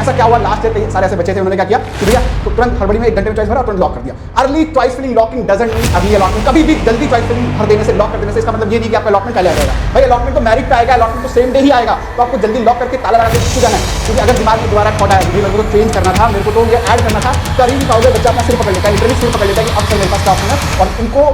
ऐसा क्या हुआ, लास्ट ईयर सारे ऐसे बच्चे थे, उन्होंने क्या किया कि भैया तो तुरंत हड़बड़ी में 1 घंटे में चॉइस भरा और तुरंत लॉक कर दिया। Early choice filling locking doesn't mean early allotment. कभी भी जल्दी चॉइस फिलिंग भर देने से, लॉक कर देने से इसका मतलब ये नहीं कि आपका अलॉटमेंट पहले आ जाएगा। भाई अलॉटमेंट तो मेरिट पे आएगा, अलॉटमेंट तो सेम डे ही आएगा, तो आपको जल्दी लॉक करके ताला लगा के छूट जाना है। क्योंकि अगर दिमाग में दोबारा थॉट आया कि मेरे को चेंज करना था, मेरे को तो ये ऐड करना था, तो अभी भी पाओगे बच्चा अपना सिर पकड़ लेता है, लिटरली सिर पकड़ लेता है कि अब सर मेरे पास क्या ऑप्शन है। और उनको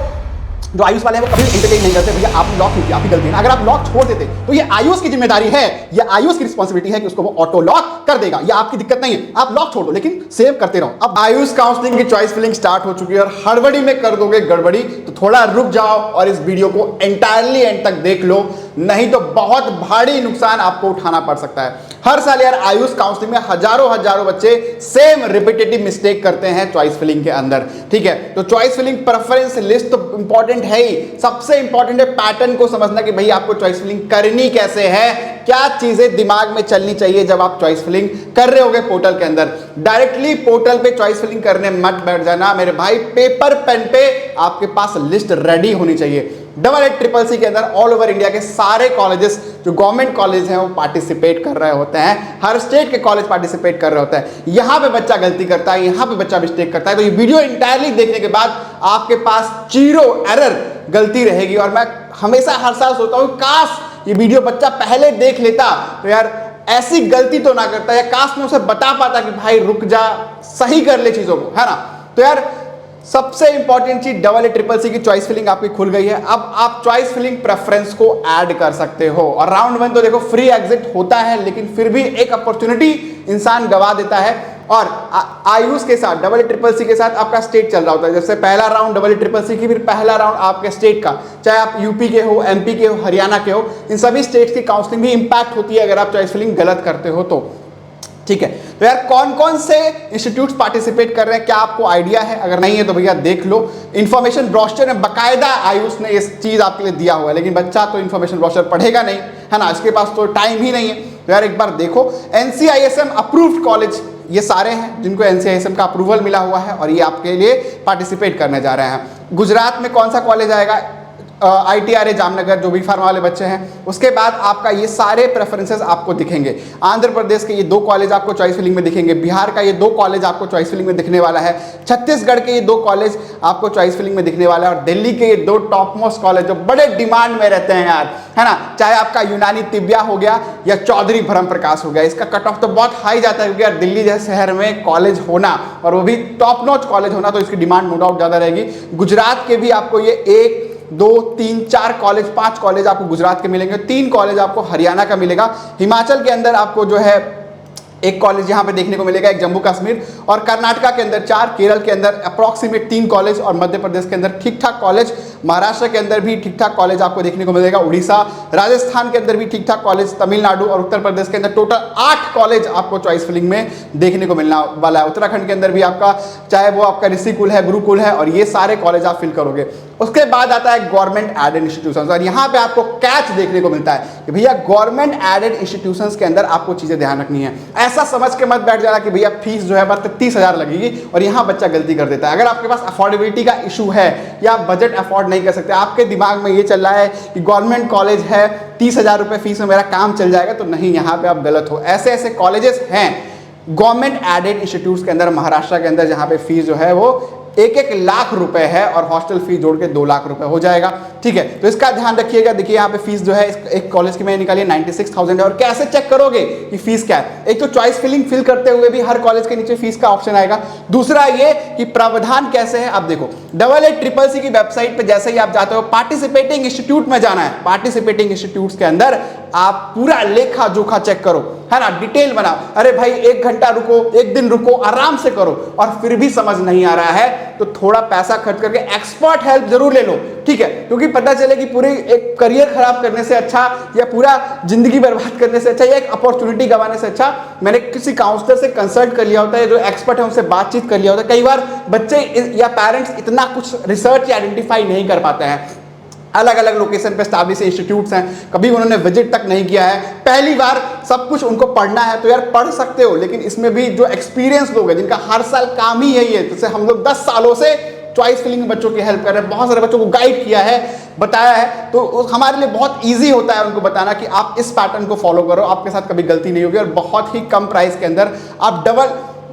जो आयुष वाले हैं वो कभी एंटरटेन नहीं करते, भैया आपने लॉक नहीं किया, आपकी गलती है। अगर आप लॉक छोड़ देते तो ये आयुष की जिम्मेदारी है, ये आयुष की रिस्पांसिबिलिटी है कि उसको वो ऑटो लॉक कर देगा, ये आपकी दिक्कत नहीं है। आप लॉक छोड़ दो लेकिन सेव करते रहो। अब आयुष काउंसलिंग की चॉइस फिलिंग स्टार्ट हो चुकी है और हड़बड़ी में कर दोगे गड़बड़ी, तो थोड़ा रुक जाओ और इस वीडियो को एंटायरली एंड तक देख लो, नहीं तो बहुत भारी नुकसान आपको उठाना पड़ सकता है। हर साल यार आयुष काउंसलिंग में हजारों बच्चे सेम रिपीटेटिव मिस्टेक करते हैं चॉइस फिलिंग के अंदर, ठीक है। तो चॉइस फिलिंग प्रेफरेंस लिस्ट तो इंपॉर्टेंट है ही, सबसे इंपॉर्टेंट है पैटर्न को समझना कि भाई आपको चॉइस फिलिंग करनी कैसे है, क्या चीजें दिमाग में चलनी चाहिए जब आप चॉइस फिलिंग कर रहे होगे पोर्टल के अंदर। डायरेक्टली पोर्टल पे चॉइस फिलिंग करने मत बैठ जाना मेरे भाई, पेपर पेन पे आपके पास लिस्ट रेडी होनी चाहिए। 88CCC के अंदर ऑल ओवर इंडिया के सारे कॉलेजेस जो गवर्नमेंट कॉलेज हैं वो पार्टिसिपेट कर रहे होते हैं, हर स्टेट के कॉलेज पार्टिसिपेट कर रहे होते हैं। यहां पे बच्चा गलती करता है, यहां पे बच्चा मिस्टेक करता है, तो ये वीडियो इंटायरली देखने के बाद आपके पास 0 एरर गलती रहेगी। और मैं हमेशा हर साल सोचता हूं काश ये वीडियो बच्चा पहले देख लेता तो यार ऐसी गलती तो ना करता, या काश मैं उसे बता पाता कि भाई रुक जा, सही कर ले चीजों को, है ना। तो यार सबसे इंपॉर्टेंट चीज AA CCC की चॉइस फिलिंग आपकी खुल गई है। अब आप चॉइस फिलिंग प्रेफरेंस को ऐड कर सकते हो। और राउंड 1 तो देखो फ्री एग्जिट होता है, लेकिन फिर भी एक अपॉर्चुनिटी इंसान गवा देता है। और आयुष के साथ AA CCC के साथ आपका स्टेट चल रहा होता है, जैसे पहला राउंड AA CCC की, फिर पहला राउंड आपके स्टेट का, चाहे आप यूपी के हो, MP के हो, हरियाणा के हो, इन सभी स्टेट्स की काउंसलिंग भी इंपैक्ट होती है अगर आप चॉइस फिलिंग गलत करते हो तो, ठीक है। तो यार कौन कौन से इंस्टीट्यूट्स पार्टिसिपेट कर रहे हैं, क्या आपको आइडिया है? अगर नहीं है तो भैया देख लो, इंफॉर्मेशन ब्रोशर में बकायदा आयुष ने इस चीज आपके लिए दिया हुआ है, लेकिन बच्चा तो इंफॉर्मेशन ब्रोशर पढ़ेगा नहीं, है ना, इसके पास तो टाइम ही नहीं है। तो यार एक बार देखो, NCISM अप्रूव्ड कॉलेज ये सारे हैं जिनको NCISM का अप्रूवल मिला हुआ है और ये आपके लिए पार्टिसिपेट करने जा रहे हैं। गुजरात में कौन सा कॉलेज आएगा? ITRA जामनगर, जो भी फार्मा वाले बच्चे हैं। उसके बाद आपका ये सारे प्रेफरेंसेस आपको दिखेंगे। आंध्र प्रदेश के ये 2 कॉलेज आपको चॉइस फिलिंग में दिखेंगे, बिहार का ये 2 कॉलेज आपको चॉइस फिलिंग में दिखने वाला है, छत्तीसगढ़ के ये 2 कॉलेज आपको चॉइस फिलिंग में दिखने वाला है, और दिल्ली के ये 2 टॉप मोस्ट कॉलेज जो बड़े डिमांड में रहते हैं यार, है ना, चाहे आपका यूनानी तिब्या हो गया या चौधरी ब्रह्म प्रकाश हो गया, इसका कट ऑफ तो बहुत हाई जाता है, क्योंकि यार दिल्ली जैसे शहर में कॉलेज होना और वो भी टॉप नॉच कॉलेज होना, तो इसकी डिमांड नो डाउट ज्यादा रहेगी। गुजरात के भी आपको ये 1 2 3 4 कॉलेज, 5 कॉलेज आपको गुजरात के मिलेंगे, 3 कॉलेज आपको हरियाणा का मिलेगा। हिमाचल के अंदर आपको जो है 1 कॉलेज यहाँ पे देखने को मिलेगा, 1 जम्मू कश्मीर, और कर्नाटका के अंदर 4, केरल के अंदर अप्रॉक्सीमेट 3 कॉलेज, और मध्य प्रदेश के अंदर ठीक ठाक कॉलेज, महाराष्ट्र के अंदर भी ठीक ठाक कॉलेज आपको देखने को मिलेगा, उड़ीसा, राजस्थान के अंदर भी ठीक ठाक कॉलेज, तमिलनाडु और उत्तर प्रदेश के अंदर टोटल 8 कॉलेज आपको चॉइस फिलिंग में देखने को मिलना वाला है। उत्तराखंड के अंदर भी आपका, चाहे वो आपका ऋषिकुल है, गुरुकुल है, और ये सारे कॉलेज आप फिल करोगे। उसके बाद आता है गवर्नमेंट एडेड इंस्टीट्यूशंस, और यहाँ पे आपको कैच देखने को मिलता है कि भैया गवर्नमेंट एडेड इंस्टीट्यूशंस के अंदर आपको चीजें ध्यान रखनी है। ऐसा समझ के मत बैठ जाना कि भैया फीस जो है बस 30,000 लगेगी और यहाँ बच्चा गलती कर देता है। अगर आपके पास अफोर्डेबिलिटी का इशू है या आप बजट अफोर्ड नहीं कर सकते, आपके दिमाग में ये चल रहा है कि गवर्नमेंट कॉलेज है, 30,000 रुपये फीस में मेरा काम चल जाएगा, तो नहीं, यहाँ पे आप गलत हो। ऐसे ऐसे कॉलेजेस हैं गवर्नमेंट एडेड इंस्टीट्यूट्स के अंदर, महाराष्ट्र के अंदर, जहाँ पे फीस जो है वो 1-1 लाख रुपए है और हॉस्टल फीस जोड़ के 2 लाख रुपए हो जाएगा, ठीक है। तो इसका ध्यान रखिएगा। देखिए यहाँ पे फीस जो है एक कॉलेज की मैंने निकाली 96,000 है। और कैसे चेक करोगे कि फीस क्या है? एक तो चॉइस फिलिंग फिल करते हुए भी हर कॉलेज के नीचे फीस का ऑप्शन आएगा। दूसरा ये कि प्रावधान कैसे है। आप देखो AA CCC की वेबसाइट पे जैसे ही आप जाते हो, पार्टिसिपेटिंग इंस्टीट्यूट में जाना है, पार्टिसिपेटिंग इंस्टीट्यूट्स के अंदर आप पूरा लेखा जोखा चेक करो, है ना, डिटेल बनाओ। अरे भाई 1 घंटा रुको, 1 दिन रुको, आराम से करो, और फिर भी समझ नहीं आ रहा है तो थोड़ा पैसा खर्च करके एक्सपर्ट हेल्प जरूर ले लो, ठीक है। क्योंकि पता चले कि पूरी एक करियर खराब करने से अच्छा, या पूरा जिंदगी बर्बाद करने से अच्छा, या एक अपॉर्चुनिटी गंवाने से अच्छा मैंने किसी काउंसलर से कंसल्ट कर लिया होता है, जो एक्सपर्ट है उनसे बातचीत कर लिया होता है। कई बार बच्चे या पेरेंट्स इतना कुछ रिसर्च या आइडेंटिफाई नहीं कर पाते हैं, अलग अलग लोकेशन पे स्टैब्लिश इंस्टीट्यूट्स हैं, कभी उन्होंने विजिट तक नहीं किया है, पहली बार सब कुछ उनको पढ़ना है, तो यार पढ़ सकते हो, लेकिन इसमें भी जो एक्सपीरियंस लोग हैं जिनका हर साल काम ही यही है, जैसे हम लोग 10 सालों से चॉइस फिलिंग में बच्चों की हेल्प कर रहे हैं, बहुत सारे बच्चों को गाइड किया है, बताया है, तो हमारे लिए बहुत ईजी होता है उनको बताना कि आप इस पैटर्न को फॉलो करो, आपके साथ कभी गलती नहीं होगी और बहुत ही कम प्राइस के अंदर आप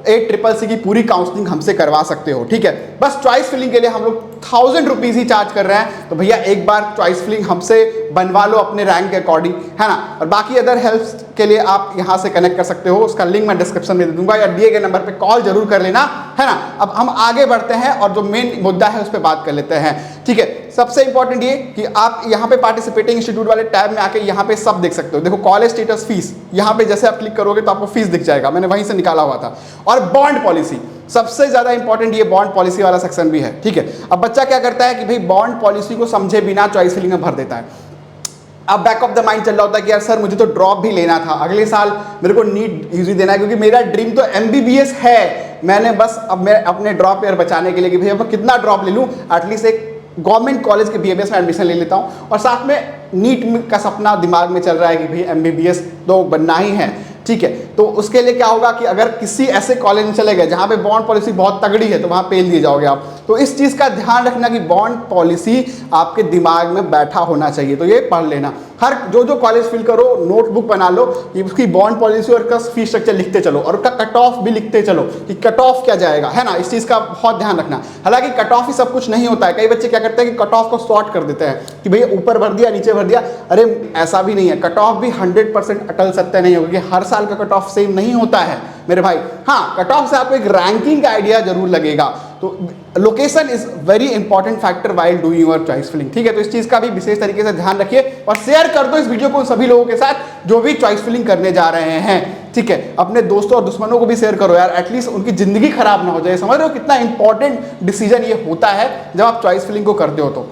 88CCC की पूरी काउंसलिंग हमसे करवा सकते हो। ठीक है, बस चॉइस फिलिंग के लिए हम लोग 1000 रुपीज ही चार्ज कर रहे हैं, तो भैया एक बार चॉइस फिलिंग हमसे बनवा लो अपने रैंक के अकॉर्डिंग, है ना। और बाकी अदर हेल्प के लिए आप यहां से कनेक्ट कर सकते हो, उसका लिंक मैं डिस्क्रिप्शन में दे दूंगा या दिए गए नंबर पे कॉल जरूर कर लेना, है ना। अब हम आगे बढ़ते हैं और जो मेन मुद्दा है उस पर बात कर लेते हैं। ठीक है, सबसे इंपॉर्टेंट ये कि आप यहाँ पे पार्टिसिपेटिंग इंस्टीट्यूट वाले टैब में आके यहाँ पे सब देख सकते हो। देखो कॉलेज स्टेटस फीस, यहाँ पे जैसे आप क्लिक करोगे तो आपको फीस दिख जाएगा, मैंने वहीं से निकाला हुआ था। और बॉन्ड पॉलिसी, सबसे ज्यादा इंपॉर्टेंट ये बॉन्ड पॉलिसी वाला सेक्शन भी है। ठीक है, अब बच्चा क्या करता है कि भाई बॉन्ड पॉलिसी को समझे बिना चॉइस फिलिंग में भर देता है। अब बैक ऑफ द माइंड चल रहा होता है कि यार सर मुझे तो ड्रॉप भी लेना था, अगले साल मेरे को नीट यूजी देना है क्योंकि मेरा ड्रीम तो MBBS है, मैंने बस अब मैं अपने ड्रॉप ईयर बचाने के लिए कि भैया मैं कितना ड्रॉप ले लूँ, एटलीस्ट एक गवर्नमेंट कॉलेज के BMS में एडमिशन ले लेता हूँ और साथ में नीट का सपना दिमाग में चल रहा है कि भाई MBBS तो बनना ही है। ठीक है, तो उसके लिए क्या होगा कि अगर किसी ऐसे कॉलेज में चले गए जहाँ पे बॉन्ड पॉलिसी बहुत तगड़ी है तो वहाँ पेल दिए जाओगे आप। तो इस चीज़ का ध्यान रखना कि बॉन्ड पॉलिसी आपके दिमाग में बैठा होना चाहिए, तो ये पढ़ लेना। हर जो कॉलेज फिल करो नोटबुक बना लो कि उसकी बॉन्ड पॉलिसी और उसका फीस स्ट्रक्चर लिखते चलो और उसका कट ऑफ भी लिखते चलो कि कट ऑफ क्या जाएगा, है ना। इस चीज़ का बहुत ध्यान रखना। हालांकि कट ऑफ ही सब कुछ नहीं होता है, कई बच्चे क्या करते हैं कि कट ऑफ को सॉर्ट कर देते हैं कि भैया ऊपर भर दिया नीचे भर दिया, अरे ऐसा भी नहीं है। कट ऑफ भी 100% अटल सत्य नहीं होगा कि हर साल का कट ऑफ सेम नहीं होता है मेरे भाई। हाँ, कट ऑफ से आपको एक रैंकिंग का आइडिया जरूर लगेगा। तो location is very important factor while doing your choice filling. ठीक है, तो इस चीज का भी विशेष तरीके से ध्यान रखिए और शेयर कर दो इस वीडियो को उन सभी लोगों के साथ जो भी चॉइस फिलिंग करने जा रहे हैं। ठीक है, अपने दोस्तों और दुश्मनों को भी शेयर करो यार, एटलीस्ट उनकी जिंदगी खराब ना हो जाए। समझ रहे हो कितना इंपॉर्टेंट डिसीजन ये होता है जब आप चॉइस फिलिंग को करते हो तो।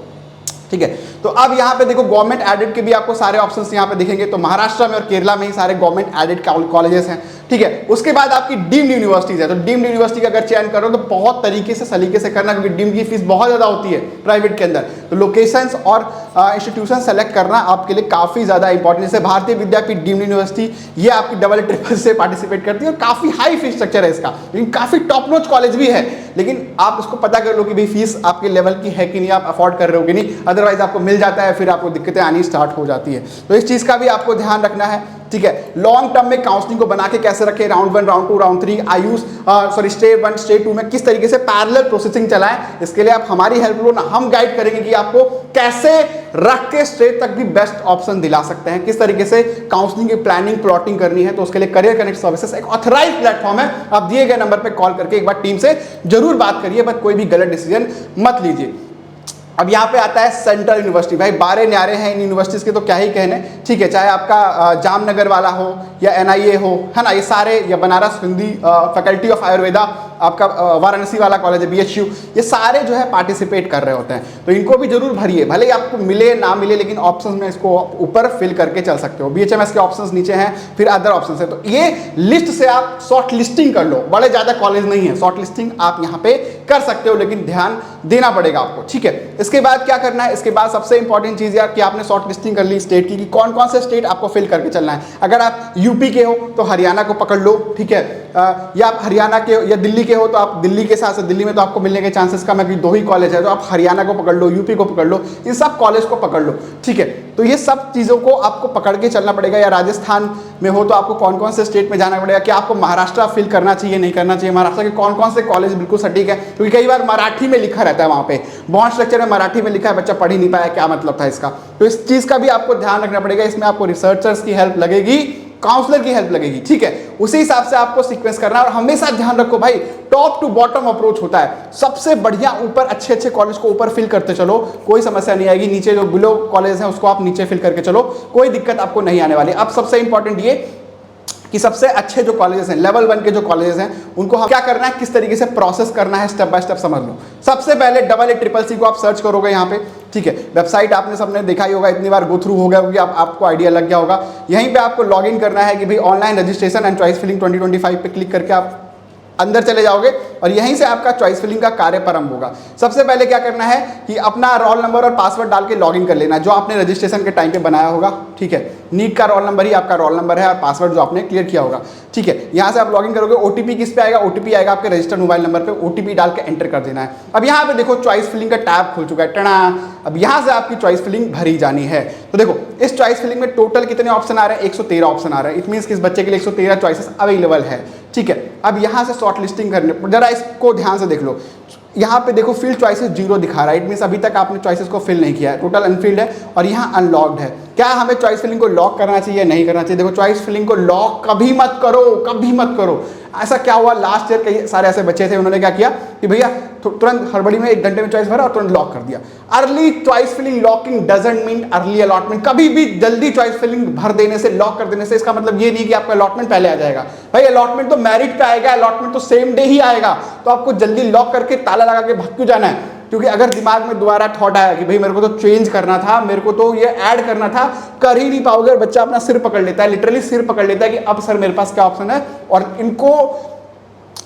ठीक है, तो अब यहाँ पे देखो गवर्नमेंट एडेड के भी आपको सारे ऑप्शंस यहाँ पे दिखेंगे। तो महाराष्ट्र में और केरला में ही सारे गवर्नमेंट एडेड कॉलेजेस हैं। ठीक है, उसके बाद आपकी डीम्ड यूनिवर्सिटीज है। तो डीम्ड यूनिवर्सिटी का अगर चयन करो तो बहुत तरीके से सलीके से करना, क्योंकि डीम्ड की फीस बहुत ज़्यादा होती है प्राइवेट के अंदर। तो लोकेशंस और इंस्टीट्यूशन सेलेक्ट करना आपके लिए काफ़ी ज़्यादा इंपॉर्टेंट। जैसे भारतीय विद्यापीठ डीम्ड यूनिवर्सिटी, ये आपकी AA से पार्टिसिपेट करती है और काफ़ी हाई फीस स्ट्रक्चर है इसका, लेकिन काफ़ी टॉप नॉच कॉलेज भी है। लेकिन आप उसको पता कर लो कि भाई फीस आपके लेवल की है कि नहीं, आप अफोर्ड कर रहे हो कि नहीं, अदरवाइज आपको मिल जाता है, फिर आपको दिक्कतें आनी स्टार्ट हो जाती है। तो इस चीज़ का भी आपको ध्यान रखना है। ठीक है, लॉन्ग टर्म में काउंसलिंग को बना के कैसे रखें, round 1, round 2, round 3, stage 1, stage 2 में किस तरीके से पैरेलल प्रोसेसिंग चलाएं, इसके लिए आप हमारी हेल्प लो ना। हम गाइड करेंगे कि आपको कैसे रख के स्टेज तक भी बेस्ट ऑप्शन दिला सकते हैं, किस तरीके से काउंसलिंग की प्लानिंग प्लॉटिंग करनी है। तो उसके लिए करियर कनेक्ट सर्विसेज एक ऑथराइज्ड प्लेटफॉर्म है। आप दिए गए नंबर पर कॉल करके एक बार टीम से जरूर बात करिए, बट कोई भी गलत डिसीजन मत लीजिए। अब यहाँ पे आता है सेंट्रल यूनिवर्सिटी। भाई बारे न्यारे हैं इन यूनिवर्सिटीज़ के तो क्या ही कहने। ठीक है, चाहे आपका जामनगर वाला हो या NIA हो, है ना, ये सारे, या बनारस हिंदी फैकल्टी ऑफ आयुर्वेदा, आपका वाराणसी वाला कॉलेज है BHU, ये सारे जो है पार्टिसिपेट कर रहे होते हैं। तो इनको भी जरूर भरिए, भले ही आपको मिले ना मिले, लेकिन ऑप्शंस में इसको ऊपर फिल करके चल सकते हो। BHMS के ऑप्शंस नीचे हैं, फिर अदर ऑप्शंस है। तो ये लिस्ट से आप शॉर्ट लिस्टिंग कर लो, बड़े ज़्यादा कॉलेज नहीं है, शॉर्ट लिस्टिंग आप यहाँ पे कर सकते हो, लेकिन ध्यान देना पड़ेगा आपको। ठीक है, इसके बाद क्या करना है, इसके बाद सबसे इंपॉर्टेंट चीज़ यार कि आपने शॉर्ट लिस्टिंग कर ली स्टेट की, कि कौन कौन से स्टेट आपको फिल करके चलना है। अगर आप यूपी के हो तो हरियाणा को पकड़ लो। ठीक है, या आप हरियाणा के या दिल्ली के हो तो आप दिल्ली के साथ, दिल्ली में तो आपको मिलने के चांसेस कम है कि 2 ही कॉलेज है, तो आप हरियाणा को पकड़ लो, यूपी को पकड़ लो, इन सब कॉलेज को पकड़ लो। ठीक है, तो ये सब चीज़ों को आपको पकड़ के चलना पड़ेगा। या राजस्थान में हो तो आपको कौन कौन से स्टेट में जाना पड़ेगा, क्या आपको महाराष्ट्र फिल करना चाहिए नहीं करना चाहिए, महाराष्ट्र के कौन कौन से कॉलेज बिल्कुल सटीक है, क्योंकि कई बार मराठी में लिखा रहता है वहाँ पे, बॉन्ड स्ट्रक्चर में मराठी में लिखा है, बच्चा पढ़ ही नहीं पाया क्या मतलब था इसका। तो इस चीज़ का भी आपको ध्यान रखना पड़ेगा। इसमें आपको रिसर्चर्स की हेल्प लगेगी, काउंसलर की हेल्प लगेगी। ठीक है, उसी हिसाब से आपको सीक्वेंस करना है। और हमेशा ध्यान रखो भाई, टॉप टू बॉटम अप्रोच होता है। सबसे बढ़िया ऊपर अच्छे कॉलेज को ऊपर फिल करते चलो, कोई समस्या नहीं आएगी। नीचे जो बिलो कॉलेज हैं उसको आप नीचे फिल करके चलो, कोई दिक्कत आपको नहीं आने वाली। अब सबसे इंपॉर्टेंट ये कि सबसे अच्छे जो कॉलेजेस हैं, लेवल 1 के जो कॉलेजेस हैं, उनको हम क्या करना है, किस तरीके से प्रोसेस करना है, स्टेप बाय स्टेप समझ लो। सबसे पहले AA-CCC को आप सर्च करोगे यहाँ पे। ठीक है, वेबसाइट आपने सबने देखा ही होगा, इतनी बार गो थ्रू हो गया होगी, आपको आइडिया लग गया होगा। यहीं पे आपको लॉगिन करना है कि भाई online registration and choice filling 2025 पे क्लिक करके आप अंदर चले जाओगे और यहीं से आपका चॉइस फिलिंग का कार्य प्रारंभ होगा। सबसे पहले क्या करना है कि अपना रोल नंबर और पासवर्ड डाल के लॉगिन कर लेना, जो आपने रजिस्ट्रेशन के टाइम पे बनाया होगा, ठीक है। नीट का रोल नंबर ही आपका रोल नंबर है और पासवर्ड जो आपने क्लियर किया होगा, ठीक है। यहाँ से आप लॉगिन करोगे, ओटीपी किस पे आएगा, ओटीपी आएगा आपके रजिस्टर्ड मोबाइल नंबर पे, ओटीपी डाल के एंटर कर देना है। अब यहाँ पे देखो चॉइस फिलिंग का टैब खुल चुका है, टना। अब यहाँ से आपकी चॉइस फिलिंग भरी जानी है। तो देखो इस चॉइस फिलिंग में टोटल कितने ऑप्शन आ रहे हैं, 113 ऑप्शन आ रहे हैं। इट मीन्स कि इस बच्चे के लिए 113 चॉइसेस अवेलेबल है, ठीक है। अब यहाँ से शॉर्ट लिस्टिंग करने, जरा इसको ध्यान से देख लो। यहाँ पे देखो फिल चॉइसेस 0 दिखा रहा है, इट मीन्स अभी तक आपने चॉइसेस को फिल नहीं किया है, टोटल अनफिल्ड है और यहाँ अनलॉक्ड है। क्या हमें चॉइस फिलिंग को लॉक करना चाहिए, नहीं करना चाहिए? देखो चॉइस फिलिंग को लॉक कभी मत करो, कभी मत करो। ऐसा क्या हुआ, लास्ट ईयर कई सारे ऐसे बच्चे थे, उन्होंने क्या किया कि भैया तुरंत हड़बड़ी में 1 घंटे में चॉइस भरा और तुरंत लॉक कर दिया। Early choice filling locking doesn't mean early allotment. कभी भी जल्दी चॉइस फिलिंग भर देने से, लॉक कर देने से इसका मतलब ये नहीं कि आपका अलॉटमेंट पहले आ जाएगा। भाई अलॉटमेंट तो मेरिट पे आएगा, अलॉटमेंट तो सेम डे ही आएगा। तो आपको जल्दी लॉक करके ताला लगा के भाग क्यों जाना है? क्योंकि अगर दिमाग में दोबारा थॉट आया कि भाई मेरे को तो चेंज करना था, मेरे को तो ये ऐड करना था, कर ही नहीं पाओगे और बच्चा अपना सिर पकड़ लेता है, लिटरली सिर पकड़ लेता है कि अब सर मेरे पास क्या ऑप्शन है। और इनको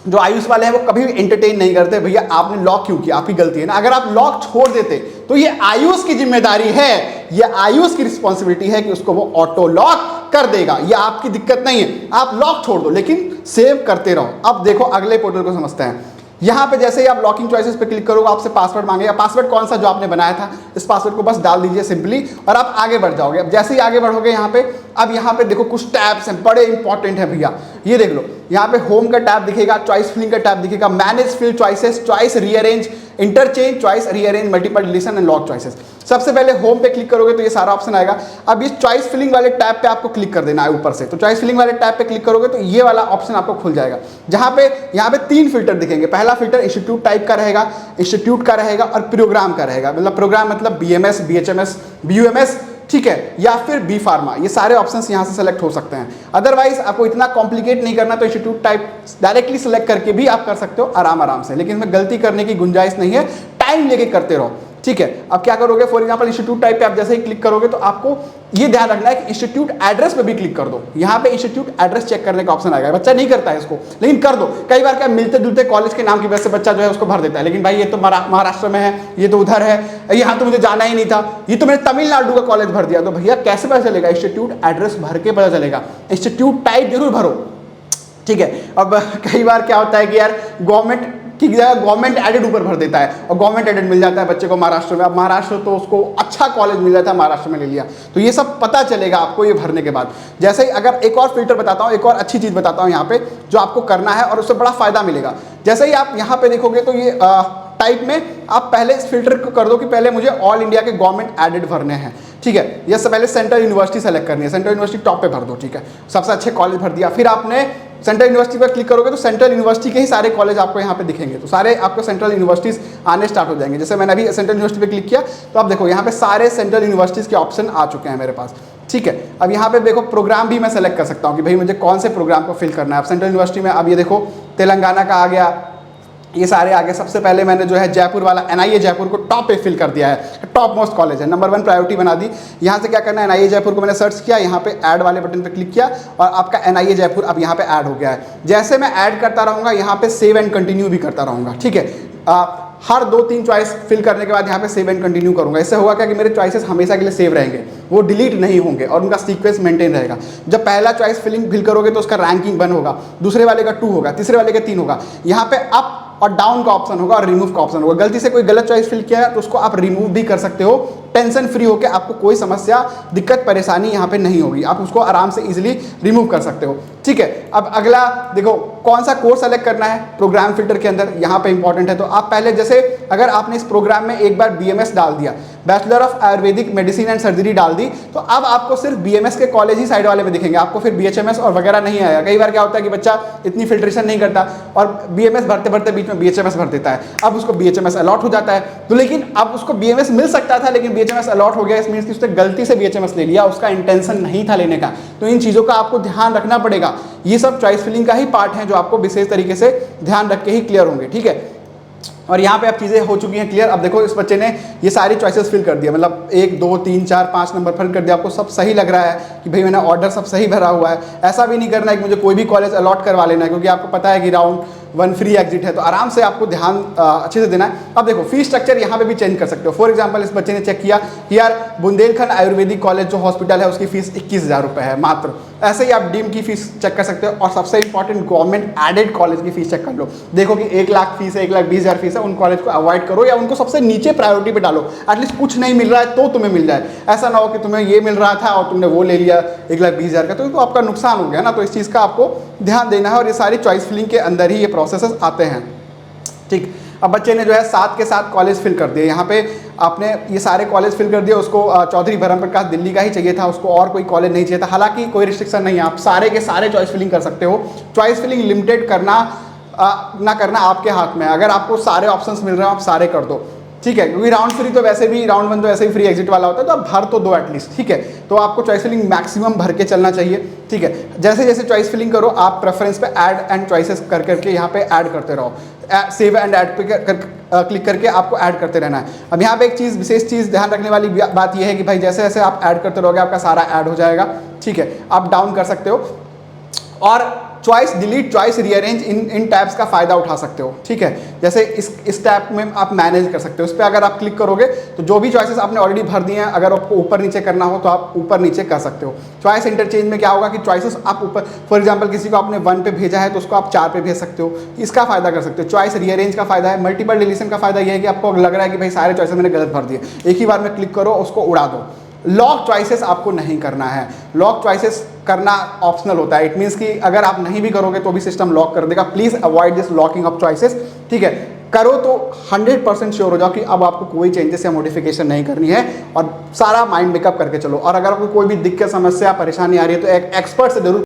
जो आयुष वाले हैं वो कभी भी एंटरटेन नहीं करते, भैया आपने लॉक क्यों किया, आपकी गलती है ना। अगर आप लॉक छोड़ देते तो ये आयुष की जिम्मेदारी है, ये आयुष की रिस्पॉन्सिबिलिटी है कि उसको वो ऑटो लॉक कर देगा, ये आपकी दिक्कत नहीं है। आप लॉक छोड़ दो लेकिन सेव करते रहो। अब देखो अगले पोर्टल को समझते हैं। यहाँ पे जैसे ही आप लॉकिंग चॉइसेस पे क्लिक करोगे, आपसे पासवर्ड मांगेगा। पासवर्ड कौन सा जो आपने बनाया था, इस पासवर्ड को बस डाल दीजिए सिंपली और आप आगे बढ़ जाओगे। अब जैसे ही आगे बढ़ोगे यहाँ पे, अब यहाँ पे देखो कुछ टैब्स हैं, बड़े इंपॉर्टेंट है भैया, ये देख लो। यहाँ पे होम का टैब दिखेगा, चॉइस फिलिंग का टैब दिखेगा, manage fill choices, choice rearrange, interchange, choice rearrange, multiple deletion and lock choices. सबसे पहले होम पे क्लिक करोगे तो ये सारा ऑप्शन आएगा। अब इस चॉइस फिलिंग वाले टैब पे आपको क्लिक कर देना है ऊपर से। तो चॉइस फिलिंग वाले टैब पे क्लिक करोगे तो ये वाला ऑप्शन आपको खुल जाएगा, जहां पे यहाँ पे 3 फिल्टर दिखेंगे। पहला फिल्टर इंस्टीट्यूट टाइप का रहेगा, इंस्टीट्यूट का रहेगा और प्रोग्राम का रहेगा। मतलब प्रोग्राम मतलब BMS, BHMS, BUMS, ठीक है, या फिर बी फार्मा। ये सारे ऑप्शंस यहाँ से सेलेक्ट हो सकते हैं। अदरवाइज आपको इतना कॉम्प्लिकेट नहीं करना, तो इंस्टीट्यूट टाइप डायरेक्टली सेलेक्ट करके भी आप कर सकते हो आराम से, लेकिन इसमें गलती करने की गुंजाइश नहीं है, टाइम लेके करते रहो, ठीक है। अब क्या करोगे, फॉर एग्जांपल इंस्टीट्यूट टाइप पे आप जैसे ही क्लिक करोगे तो आपको ये ध्यान रखना है कि इंस्टीट्यूट एड्रेस पे भी क्लिक कर दो। यहाँ पे इंस्टीट्यूट एड्रेस चेक करने का ऑप्शन आएगा। बच्चा नहीं करता है इसको, लेकिन कर दो। कई बार क्या मिलते जुलते कॉलेज के नाम की वजह से बच्चा जो है उसको भर देता है, लेकिन भाई ये तो महाराष्ट्र में है, ये तो उधर है, यहाँ तो मुझे जाना ही नहीं था, ये तो मैंने तमिलनाडु का कॉलेज भर दिया। तो भैया कैसे पता चलेगा? इंस्टीट्यूट एड्रेस भर के पता चलेगा। इंस्टीट्यूट टाइप जरूर भरो, ठीक है। अब कई बार क्या होता है कि यार गवर्नमेंट की जगह गवर्नमेंट एडेड ऊपर भर देता है और गवर्नमेंट एडेड मिल जाता है बच्चे को महाराष्ट्र में। अब महाराष्ट्र तो उसको अच्छा कॉलेज मिल जाता है, महाराष्ट्र में ले लिया। तो ये सब पता चलेगा आपको ये भरने के बाद। जैसे ही अगर एक और फिल्टर बताता हूँ, एक और अच्छी चीज़ बताता हूँ यहाँ पे जो आपको करना है और उससे बड़ा फायदा मिलेगा। जैसे ही आप यहाँ पे देखोगे तो ये टाइप में आप पहले इस फिल्टर को कर दो कि पहले मुझे ऑल इंडिया के गवर्नमेंट एडेड भरने हैं, ठीक है। ये सब पहले सेंट्रल यूनिवर्सिटी सेलेक्ट करनी है, सेंट्रल यूनिवर्सिटी टॉप पे भर दो, ठीक है। सबसे अच्छे कॉलेज भर दिया। फिर आपने सेंट्रल यूनिवर्सिटी पर क्लिक करोगे तो सेंट्रल यूनिवर्सिटी के ही सारे कॉलेज आपको यहाँ पे दिखेंगे। तो सारे आपको सेंट्रल यूनिवर्सिटीज़ आने स्टार्ट हो जाएंगे। जैसे मैंने अभी सेंट्रल यूनिवर्सिटी पे क्लिक किया तो आप देखो यहाँ पे सारे सेंट्रल यूनिवर्सिटीज़ के ऑप्शन आ चुके हैं मेरे पास, ठीक है। अब यहाँ पे देखो प्रोग्राम भी मैं सेलेक्ट कर सकता हूँ कि भाई मुझे कौन से प्रोग्राम को फिल करना है। अब सेंट्रल यूनिवर्सिटी में अब ये देखो तेलंगाना का आ गया, ये सारे आगे। सबसे पहले मैंने जो है जयपुर वाला NIA जयपुर को टॉप पे फिल कर दिया है, टॉप मोस्ट कॉलेज है, नंबर 1 प्रायोरिटी बना दी। यहाँ से क्या करना है, NIA जयपुर को मैंने सर्च किया, यहाँ पे ऐड वाले बटन पे क्लिक किया और आपका NIA जयपुर अब यहाँ पे ऐड हो गया है। जैसे मैं ऐड करता रहूँगा यहाँ पे सेव एंड कंटिन्यू भी करता रहूँगा, ठीक है। हर 2-3 चॉइस फिल करने के बाद यहाँ पे सेव एंड कंटिन्यू करूँगा। इससे होगा क्या कि मेरे चॉइसेस हमेशा के लिए सेव रहेंगे, वो डिलीट नहीं होंगे और उनका सीक्वेंस मेंटेन रहेगा। जब पहला चॉइस फिल करोगे तो उसका रैंकिंग 1 होगा, दूसरे वाले का 2 होगा, तीसरे वाले का 3 होगा। यहाँ पे अप और डाउन का ऑप्शन होगा और रिमूव का ऑप्शन होगा। गलती से कोई गलत चॉइस फिल किया है तो उसको आप रिमूव भी कर सकते हो, टेंशन फ्री होकर। आपको कोई समस्या, दिक्कत, परेशानी यहाँ पे नहीं होगी, आप उसको आराम से इजीली रिमूव कर सकते हो, ठीक है। अब अगला देखो कौन सा कोर्स सेलेक्ट करना है प्रोग्राम फिल्टर के अंदर, यहाँ पे इंपॉर्टेंट है। तो आप पहले जैसे अगर आपने इस प्रोग्राम में एक बार BMS डाल दिया, bachelor of Ayurvedic medicine and surgery डाल दी, तो अब आपको सिर्फ BMS के कॉलेज ही साइड वाले में दिखेंगे, आपको फिर BHMS और वगैरह नहीं आएगा। कई बार क्या होता है कि बच्चा इतनी फिल्ट्रेशन नहीं करता और BMS भरते भरते बीच में BHMS भर देता है, अब उसको BHMS अलॉट हो जाता है। तो लेकिन अब उसको BMS मिल सकता था लेकिन BHMS अलॉट हो गया, इस मीन्स कि उसने गलती से BHMS ले लिया, उसका इंटेंशन नहीं था लेने का। तो इन चीज़ों का आपको ध्यान रखना पड़ेगा। ये सब चॉइस फिलिंग का ही पार्ट है जो आपको विशेष तरीके से ध्यान रख के ही क्लियर होंगे, ठीक है। और यहाँ पे अब चीज़ें हो चुकी हैं क्लियर। अब देखो इस बच्चे ने ये सारी चॉइसेस फिल कर दिया, मतलब 1, 2, 3, 4, 5 नंबर फिल कर दिया। आपको सब सही लग रहा है कि भाई मैंने ऑर्डर सब सही भरा हुआ है। ऐसा भी नहीं करना है कि मुझे कोई भी कॉलेज अलॉट करवा लेना है, क्योंकि आपको पता है कि राउंड 1 फ्री एग्जिट है, तो आराम से आपको ध्यान अच्छे से देना है। अब देखो फीस स्ट्रक्चर यहाँ पे भी चेंज कर सकते हो। फॉर एग्जांपल इस बच्चे ने चेक किया कि यार बुंदेलखंड आयुर्वेदिक कॉलेज जो हॉस्पिटल है उसकी फीस 21,000 रुपये है मात्र। ऐसे ही आप डीम की फीस चेक कर सकते हो, और सबसे इंपॉर्टेंट गवर्नमेंट एडेड कॉलेज की फीस चेक कर लो। देखो कि 1 लाख फीस है, 1,20,000 फीस है, उन कॉलेज को अवॉइड करो या उनको सबसे नीचे प्रायोरिटी पे डालो। एटलीस्ट कुछ नहीं मिल रहा है तो तुम्हें मिल जाए। ऐसा ना हो कि तुम्हें ये मिल रहा था और तुमने वो ले लिया 1,20,000 का, तो आपका नुकसान हो गया ना। तो इस चीज़ का आपको ध्यान देना है, और ये सारी चॉइस फिलिंग के अंदर ही ये प्रोसेसेस आते हैं। ठीक, अब बच्चे ने जो है 7 के 7 कॉलेज फिल कर दिए। यहाँ पे आपने ये सारे कॉलेज फिल कर दिए। उसको चौधरी ब्रह्म प्रकाश दिल्ली का ही चाहिए था, उसको और कोई कॉलेज नहीं चाहिए था। हालांकि कोई रिस्ट्रिक्शन नहीं है, आप सारे के सारे चॉइस फिलिंग कर सकते हो। चॉइस फिलिंग लिमिटेड करना ना करना आपके हाथ में है। अगर आपको सारे ऑप्शंस मिल रहे हैं आप सारे कर दो, ठीक है, क्योंकि राउंड 3 तो वैसे भी, राउंड 1 तो वैसे ही फ्री एग्जिट वाला होता है, तो आप भर तो दो एटलीस्ट, ठीक है। तो आपको चॉइस फिलिंग मैक्सिमम भर के चलना चाहिए, ठीक है। जैसे जैसे चॉइस फिलिंग करो आप प्रेफरेंस पे ऐड एंड चॉइसेस कर करके यहाँ पे ऐड करते रहो। सेव एंड ऐड पे क्लिक करके आपको ऐड करते रहना है। अब यहाँ पे एक चीज़, विशेष चीज़ ध्यान रखने वाली बात यह है कि भाई जैसे जैसे आप ऐड करते रहोगे आपका सारा ऐड हो जाएगा, ठीक है। आप डाउन कर सकते हो, और चॉइस डिलीट, चॉइस रीअरेंज इन टैब्स का फ़ायदा उठा सकते हो, ठीक है। जैसे इस टैब में आप मैनेज कर सकते हो। इस पर अगर आप क्लिक करोगे तो जो भी चॉइसेस आपने ऑलरेडी भर दिए हैं, अगर आपको ऊपर नीचे करना हो तो आप ऊपर नीचे कर सकते हो। चॉइस इंटरचेंज में क्या होगा कि चॉइसेस आप ऊपर, फॉर एग्जांपल किसी को आपने 1 पे भेजा है तो उसको आप 4 पे भेज सकते हो, इसका फ़ायदा कर सकते हो। चॉइस रीअरेंज का फ़ायदा है। मल्टीपल डिलीशन का फ़ायदा यह है कि आपको लग रहा है कि भाई सारे चॉइसेस मैंने गलत भर दिए, एक ही बार में क्लिक करो उसको उड़ा दो। लॉक चॉइसेस आपको नहीं करना है। लॉक चॉइसेस करना ऑप्शनल होता है। इट मीन्स कि अगर आप नहीं भी करोगे तो भी सिस्टम लॉक कर देगा। Please avoid this locking of choices, ठीक है। करो तो 100% श्योर हो जाओ कि अब आपको कोई चेंजेस या मॉडिफिकेशन नहीं करनी है, और सारा माइंड मेकअप करके चलो। और अगर आपको कोई भी दिक्कत, समस्या, परेशानी आ रही है तो एक एक्सपर्ट से जरूर